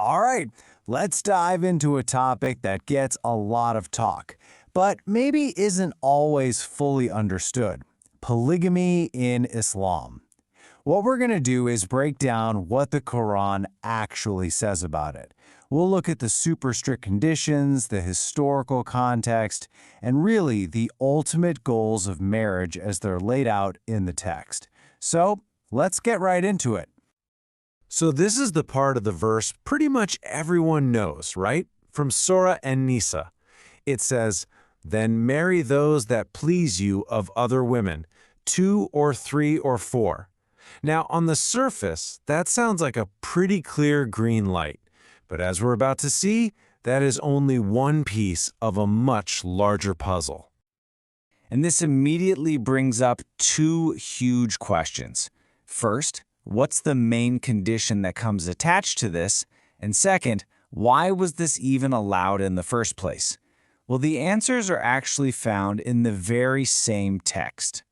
All right, let's dive into a topic that gets a lot of talk, but maybe isn't always fully understood. Polygamy in Islam. What we're going to do is break down what the Quran actually says about it. We'll look at the super strict conditions, the historical context, and really the ultimate goals of marriage as they're laid out in the text. So, let's get right into it. So this is the part of the verse pretty much everyone knows, right? From Surah An-Nisa. It says, "Then marry those that please you of other women, 2 or 3 or 4. Now, on the surface, that sounds like a pretty clear green light. But as we're about to see, that is only one piece of a much larger puzzle. And this immediately brings up two huge questions. First, what's the main condition that comes attached to this? And second, why was this even allowed in the first place? Well, the answers are actually found in the very same text.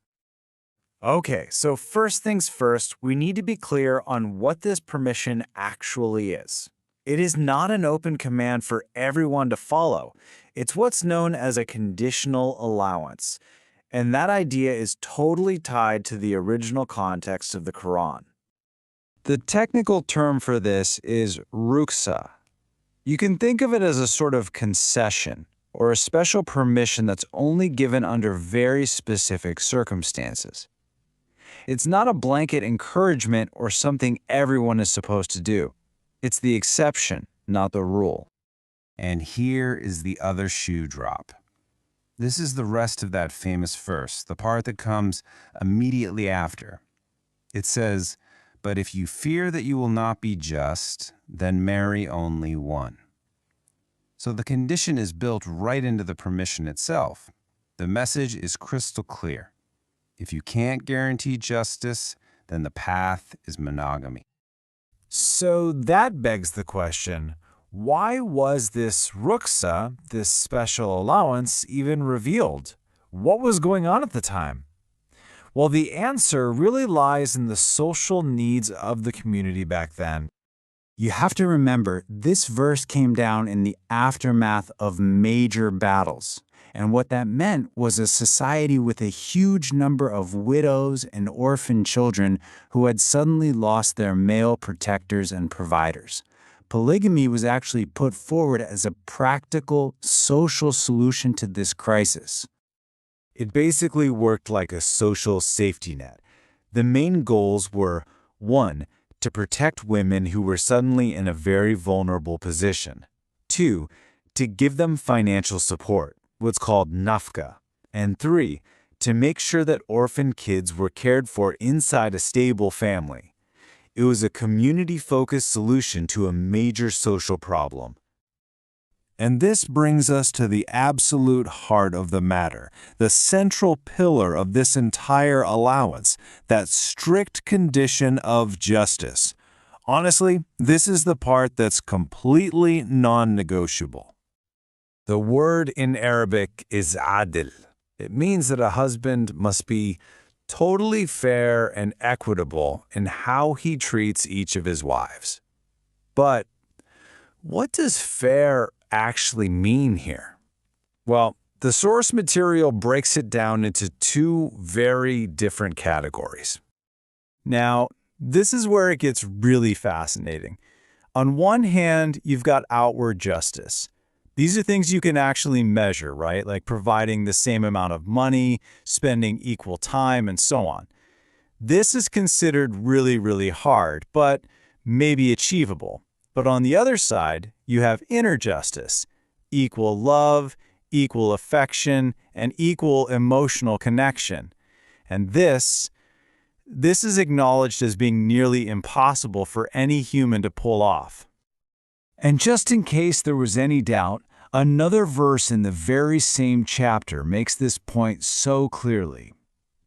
Okay, so first things first, we need to be clear on what this permission actually is. It is not an open command for everyone to follow. It's what's known as a conditional allowance. And that idea is totally tied to the original context of the Quran. The technical term for this is rukhsa. You can think of it as a sort of concession or a special permission that's only given under very specific circumstances. It's not a blanket encouragement or something everyone is supposed to do. It's the exception, not the rule. And here is the other shoe drop. This is the rest of that famous verse, the part that comes immediately after. It says, "But if you fear that you will not be just, then marry only one." So the condition is built right into the permission itself. The message is crystal clear. If you can't guarantee justice, then the path is monogamy. So that begs the question, why was this rukhsa, this special allowance, even revealed? What was going on at the time? Well, the answer really lies in the social needs of the community back then. You have to remember, this verse came down in the aftermath of major battles. And what that meant was a society with a huge number of widows and orphan children who had suddenly lost their male protectors and providers. Polygamy was actually put forward as a practical social solution to this crisis. It basically worked like a social safety net. The main goals were, 1, to protect women who were suddenly in a very vulnerable position. 2, to give them financial support, what's called nafka. And 3, to make sure that orphan kids were cared for inside a stable family. It was a community-focused solution to a major social problem. And this brings us to the absolute heart of the matter, the central pillar of this entire allowance, that strict condition of justice. Honestly, this is the part that's completely non-negotiable. The word in Arabic is adil. It means that a husband must be totally fair and equitable in how he treats each of his wives. But what does fair actually mean here? Well, the source material breaks it down into two very different categories. Now, this is where it gets really fascinating. On one hand, you've got outward justice. These are things you can actually measure, right? Like providing the same amount of money, spending equal time, and so on. This is considered really, really hard, but maybe achievable. But on the other side, you have inner justice, equal love, equal affection, and equal emotional connection. And this is acknowledged as being nearly impossible for any human to pull off. And just in case there was any doubt, another verse in the very same chapter makes this point so clearly.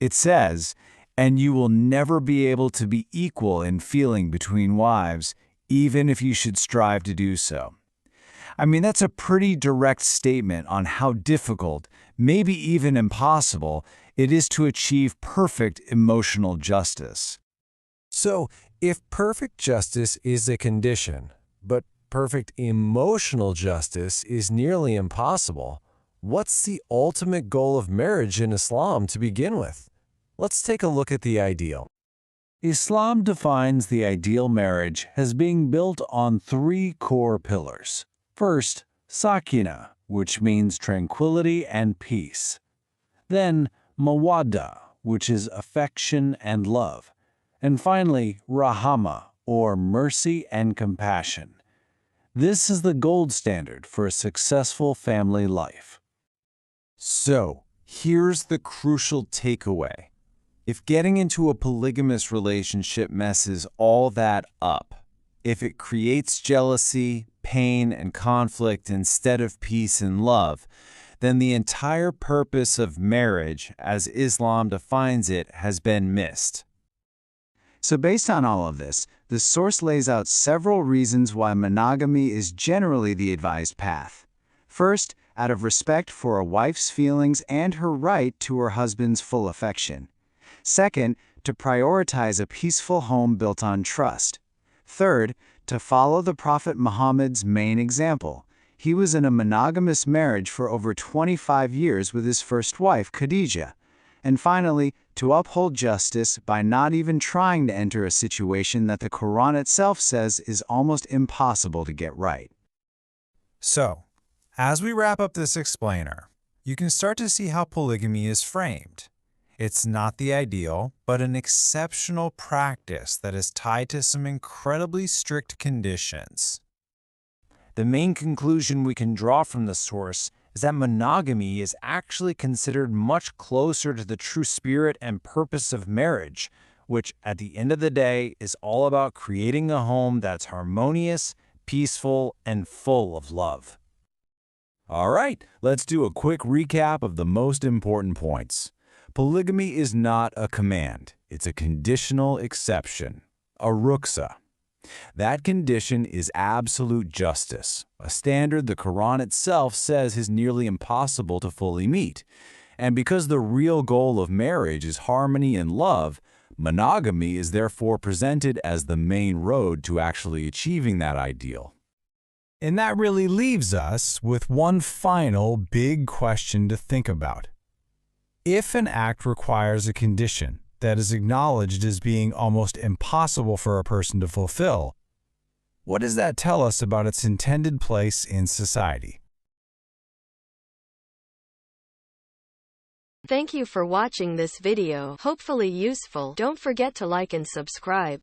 It says, "And you will never be able to be equal in feeling between wives, even if you should strive to do so." I mean, that's a pretty direct statement on how difficult, maybe even impossible, it is to achieve perfect emotional justice. So, if perfect justice is a condition, but perfect emotional justice is nearly impossible, what's the ultimate goal of marriage in Islam to begin with? Let's take a look at the ideal. Islam defines the ideal marriage as being built on three core pillars. First, sakina, which means tranquility and peace. Then, mawadda, which is affection and love. And finally, rahama, or mercy and compassion. This is the gold standard for a successful family life. So, here's the crucial takeaway. If getting into a polygamous relationship messes all that up, if it creates jealousy, pain, and conflict instead of peace and love, then the entire purpose of marriage, as Islam defines it, has been missed. So based on all of this, the source lays out several reasons why monogamy is generally the advised path. First, out of respect for a wife's feelings and her right to her husband's full affection. Second, to prioritize a peaceful home built on trust. Third, to follow the Prophet Muhammad's main example. He was in a monogamous marriage for over 25 years with his first wife, Khadijah. And finally, to uphold justice by not even trying to enter a situation that the Quran itself says is almost impossible to get right. So, as we wrap up this explainer, you can start to see how polygamy is framed. It's not the ideal, but an exceptional practice that is tied to some incredibly strict conditions. The main conclusion we can draw from the source is that monogamy is actually considered much closer to the true spirit and purpose of marriage, which at the end of the day is all about creating a home that's harmonious, peaceful, and full of love. All right, let's do a quick recap of the most important points. Polygamy is not a command, it's a conditional exception, a ruksa. That condition is absolute justice, a standard the Quran itself says is nearly impossible to fully meet. And because the real goal of marriage is harmony and love, monogamy is therefore presented as the main road to actually achieving that ideal. And that really leaves us with one final big question to think about. If an act requires a condition that is acknowledged as being almost impossible for a person to fulfill, what does that tell us about its intended place in society? Thank you for watching this video. Hopefully useful. Don't forget to like and subscribe.